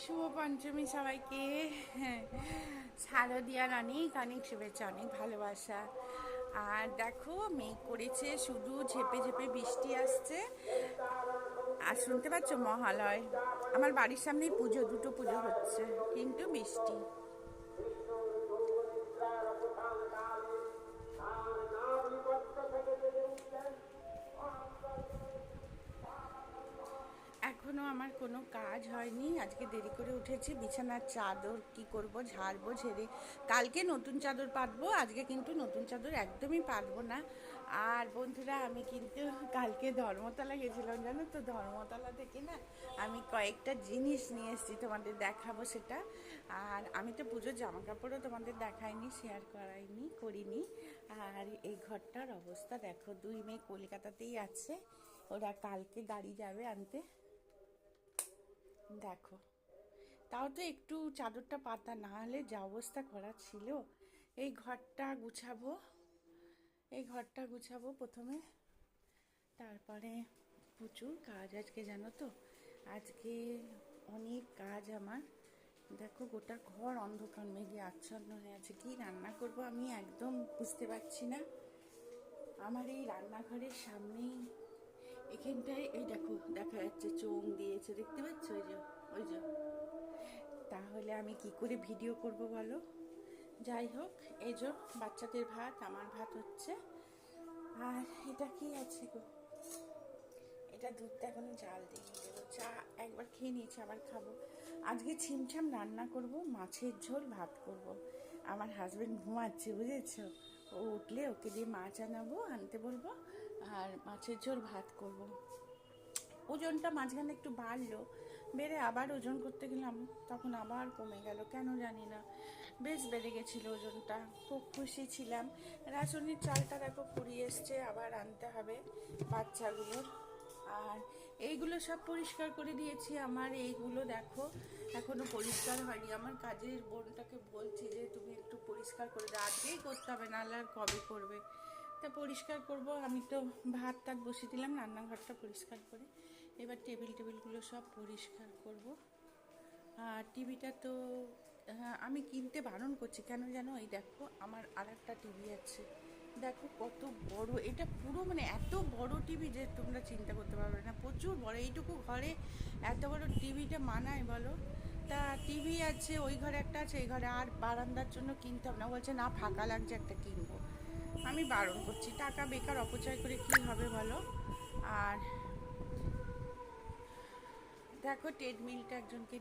শুভ পঞ্চমী সবাইকে। শারদিয়ার অনেক অনেক শুভেচ্ছা, অনেক ভালোবাসা। আর দেখো মেঘ করেছে, শুধু ঝেপে ঝেপে বৃষ্টি আসছে। আর শুনতে পাচ্ছ মহালয়, আমার বাড়ির সামনেই পুজো, দুটো পুজো হচ্ছে, কিন্তু বৃষ্টি। এখনো আমার কোনো কাজ হয়নি, আজকে দেরি করে উঠেছি। বিছানার চাদর কি করব, ঝাড়বো, ঝেড়ে কালকে নতুন চাদর পাতবো, আজকে কিন্তু নতুন চাদর একদমই পাতবো না। আর বন্ধুরা, আমি কিন্তু কালকে ধর্মতলা গেছিলাম, জানো তো? ধর্মতলা থেকে না আমি কয়েকটা জিনিস নিয়ে এসেছি, তোমাদের দেখাবো সেটা। আর আমি তো পুজোর জামা কাপড়ও তোমাদের দেখাইনি, শেয়ার করিনি। আর এই ঘরটার অবস্থা দেখো, দুই মেয়ে কলকাতাতেই আছে, ওরা কালকে গাড়ি যাবে আনতে। দেখো, তাও তো একটু চাদরটা পাতা, না হলে যা অবস্থা করা ছিল। এই ঘরটা গুছাবো, প্রথমে, তারপরে প্রচুর কাজ আজকে, জানো তো? আজকে অনেক কাজ আমার। দেখো গোটা ঘর অন্ধকার মেঘে আচ্ছন্ন হয়ে আছে, কি রান্না করব আমি একদম বুঝতে পারছি না। আমার এই রান্নাঘরের সামনেই, এখানটায় এই দেখো দেখা যাচ্ছে চোঙ দিয়েছে, দেখতে পাচ্ছ? ওই যে তাহলে আমি কি করে ভিডিও করব বলো? যাই হোক, এই যে বাচ্চাদের ভাত, আমার ভাত হচ্ছে। আর এটা কি আছে গো, এটা দুধটা এখনো জাল দিয়ে দেবো। চা একবার খেয়ে নিয়েছি, আবার খাবো। আজকে ছিমছাম রান্না করব, মাছের ঝোল ভাত করব। আমার হাজবেন্ড ঘুমাচ্ছে, বুঝেছো? ও উঠলে ওকে দিয়ে মাছ আনতে বলবো, আর মাছের ঝোল ভাত করব। ওজনটা মাঝখানে একটু বাড়লো, বেড়ে আবার ওজন করতে গেলাম, তখন আবার কমে গেল, কেন জানি না। বেশ বেড়ে গেছিলো ওজনটা, খুব খুশি ছিলাম। রাসনের চালটা দেখো ফুরিয়ে এসছে, আবার আনতে হবে বাচ্চাগুলোর। আর এইগুলো সব পরিষ্কার করে দিয়েছি। আমার এইগুলো দেখো এখনো পরিষ্কার হয়নি, আমার কাজের বোনটাকে বলছি যে তুমি একটু পরিষ্কার করে দাও, আজকেই করতে হবে, নাহলে আর কবে করবে? তা পরিষ্কার করব। আমি তো ভাত টাত বসিয়ে দিলাম, রান্নাঘরটা পরিষ্কার করে। এবার টেবিলগুলো সব পরিষ্কার করব। আর টিভিটা তো, হ্যাঁ, আমি কিনতে বারণ করছি, কেন জানো? এই দেখো আমার আর একটা টিভি আছে, দেখো কত বড় এটা, পুরো মানে এত বড় টিভি যে তোমরা চিন্তা করতে পারবে না, প্রচুর বড়। এইটুকু ঘরে এত বড় টিভিটা মানায় বলো? তা টিভি আছে, ওই ঘরে একটা আছে, এই ঘরে। আর বারান্দার জন্য কিনতে হবে না, বলছে না ফাঁকা লাগছে একটা কিনবো। আমি বারণ করছি, টাকা বেকার অপচয় করে কি হবে বলো? আর দেখো ট্রেডমিলটা একজনকে